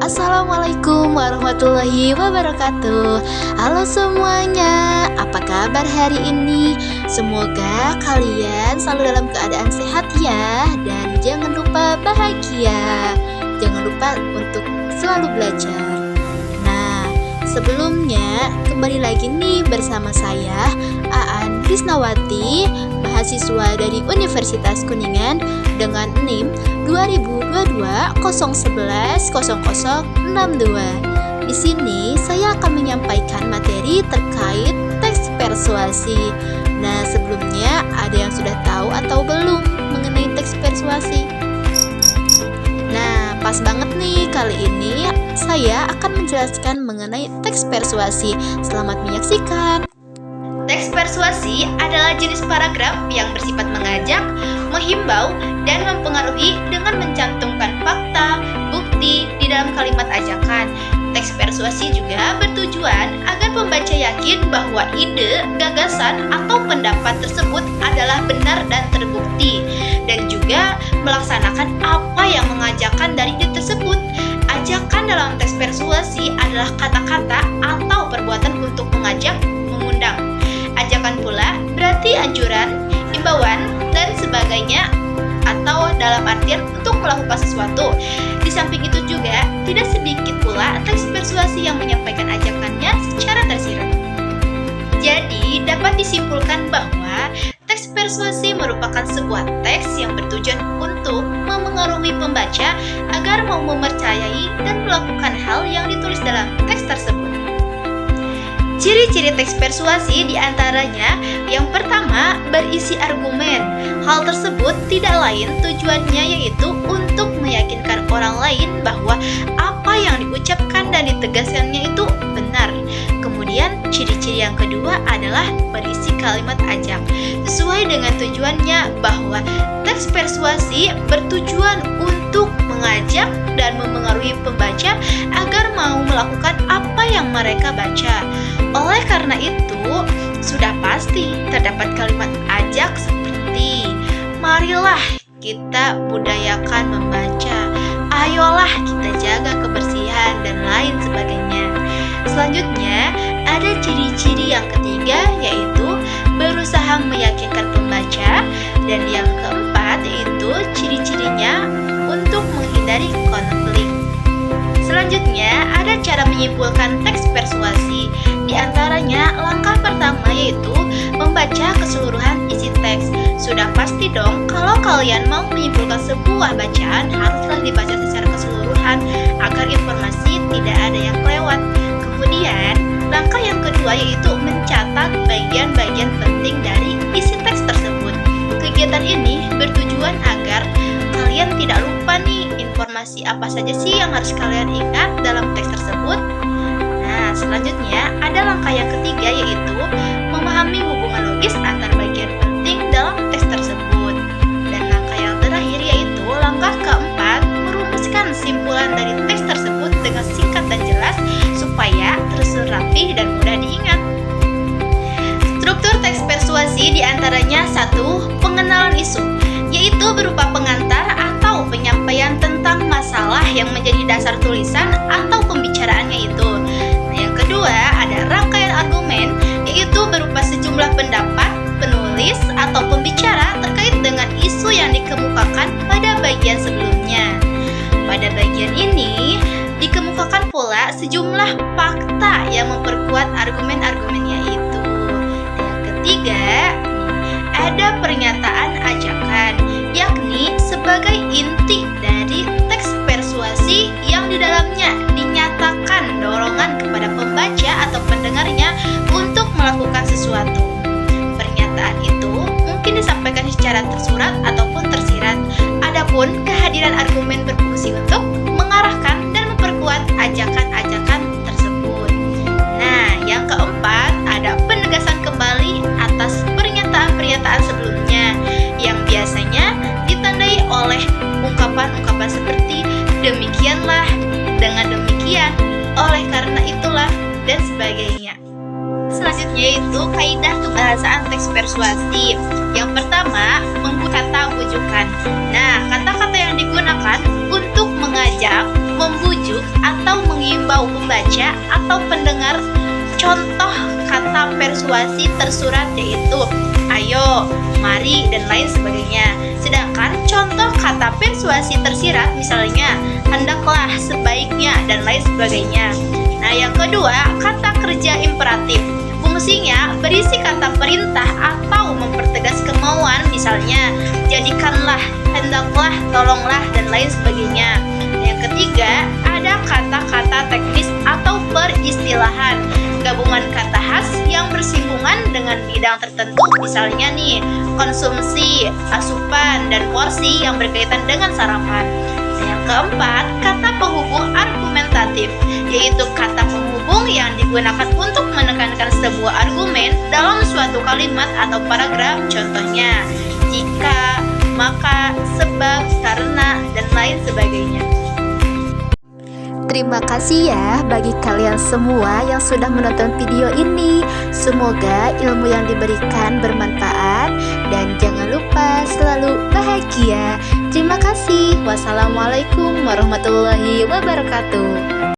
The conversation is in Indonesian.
Assalamualaikum warahmatullahi wabarakatuh. Halo semuanya, apa kabar hari ini? Semoga kalian selalu dalam keadaan sehat ya. Dan jangan lupa bahagia. Jangan lupa untuk selalu belajar. Nah, sebelumnya kembali lagi nih bersama saya Aan Krisnawati, mahasiswa dari Universitas Kuningan dengan NIM 2022-011-0062. Di sini saya akan menyampaikan materi terkait teks persuasi. Nah, sebelumnya ada yang sudah tahu atau belum mengenai teks persuasi? Nah, pas banget nih, kali ini saya akan menjelaskan mengenai teks persuasi. Selamat menyaksikan. Teks persuasi adalah jenis paragraf yang bersifat mengajak, menghimbau, dan mempengaruhi dengan mencantumkan fakta, bukti di dalam kalimat ajakan. Teks persuasi juga bertujuan agar pembaca yakin bahwa ide, gagasan, atau pendapat tersebut adalah benar dan terbukti, dan juga melaksanakan apa yang mengajakkan dari ide tersebut. Ajakan dalam teks persuasi adalah kata-kata atau perbuatan untuk mengajak, mengundang. Ajakan pula berarti anjuran, imbauan, dan sebagainya, atau dalam artian untuk melakukan sesuatu. Di samping itu juga, tidak sedikit pula teks persuasi yang menyampaikan ajakannya secara tersirat. Jadi, dapat disimpulkan bahwa teks persuasi merupakan sebuah teks yang bertujuan untuk memengaruhi pembaca agar mau mempercayai dan melakukan hal yang ditulis dalam teks tersebut. Ciri-ciri teks persuasi diantaranya, yang pertama, berisi argumen. Hal tersebut tidak lain tujuannya yaitu untuk meyakinkan orang lain bahwa apa yang diucapkan dan ditegaskannya itu benar. Kemudian, ciri-ciri yang kedua adalah berisi kalimat ajak. Sesuai dengan tujuannya bahwa teks persuasi bertujuan untuk mengajak dan memengaruhi pembaca agar mau melakukan apa yang mereka baca. Oleh karena itu, sudah pasti terdapat kalimat ajak seperti marilah kita budayakan membaca, ayolah kita jaga kebersihan, dan lain sebagainya. Selanjutnya, ada ciri-ciri yang ketiga yaitu berusaha meyakinkan pembaca, dan yang keempat yaitu ciri-cirinya untuk menghindari konflik. Selanjutnya, ada cara menyimpulkan teks persuasi. Di antaranya, langkah pertama yaitu membaca keseluruhan isi teks. Sudah pasti dong, kalau kalian mau menyimpulkan sebuah bacaan, haruslah dibaca secara keseluruhan agar informasi tidak ada yang kelewat. Kemudian, langkah yang kedua yaitu mencatat bagian-bagian penting dari isi teks tersebut. Kegiatan ini bertujuan agar kalian tidak lupa nih informasi apa saja sih yang harus kalian ingat dalam teks tersebut. Nah, selanjutnya ada langkah yang ketiga yaitu memahami hubungan logis antar bagian penting dalam teks tersebut. Dan langkah yang terakhir yaitu langkah keempat, merumuskan simpulan dari teks tersebut dengan singkat dan jelas supaya tersusun rapi dan mudah diingat. Struktur teks persuasi diantaranya 1. Pengenalan isu, yaitu berupa pengantar atau penyampaian tentang masalah yang menjadi dasar tulisan atau pembicaraannya itu. Nah, yang kedua ada rangkaian argumen, yaitu berupa sejumlah pendapat penulis atau pembicara terkait dengan isu yang dikemukakan pada bagian sebelumnya. Pada bagian ini dikemukakan pula sejumlah fakta yang memperkuat argumen-argumennya itu. Yang ketiga, ada pernyataan ajakan, yakni sebagai inti dari teks persuasi yang di dalamnya dinyatakan dorongan kepada pembaca atau pendengarnya untuk melakukan sesuatu. Pernyataan itu mungkin disampaikan secara tersurat ataupun tersirat. Adapun kehadiran argumen berfungsi untuk mengarahkan dan memperkuat ajakan-ajakan tersebut. Nah, yang keempat ada penegasan kembali atas pernyataan sebelumnya yang biasanya ditandai oleh ungkapan-ungkapan seperti demikianlah, dengan demikian, oleh karena itulah, dan sebagainya. Selanjutnya yaitu kaidah kebahasaan teks persuasi. Yang pertama, menggunakan kata bujukan. Nah, kata-kata yang digunakan untuk mengajak, membujuk, atau pembaca atau pendengar contoh kata persuasi tersurat, yaitu ayo, mari, dan lain sebagainya. Sedangkan contoh kata persuasi tersirat misalnya hendaklah, sebaiknya, dan lain sebagainya. Nah, yang kedua, kata kerja imperatif. Fungsinya berisi kata perintah atau mempertegas kemauan, misalnya jadikanlah, hendaklah, tolonglah, dan lain sebagainya. Yang ketiga, ada kata-kata teknis atau peristilahan, gabungan kata khas yang bersinggungan dengan bidang tertentu, misalnya nih konsumsi, asupan, dan porsi yang berkaitan dengan sarapan. Yang keempat, kata penghubung argumentatif, yaitu kata penghubung yang digunakan untuk menekankan sebuah argumen dalam suatu kalimat atau paragraf, contohnya jika, maka, sebab, karena, dan lain sebagainya. Terima kasih ya bagi kalian semua yang sudah menonton video ini. Semoga ilmu yang diberikan bermanfaat dan jangan lupa selalu bahagia. Terima kasih. Wassalamualaikum warahmatullahi wabarakatuh.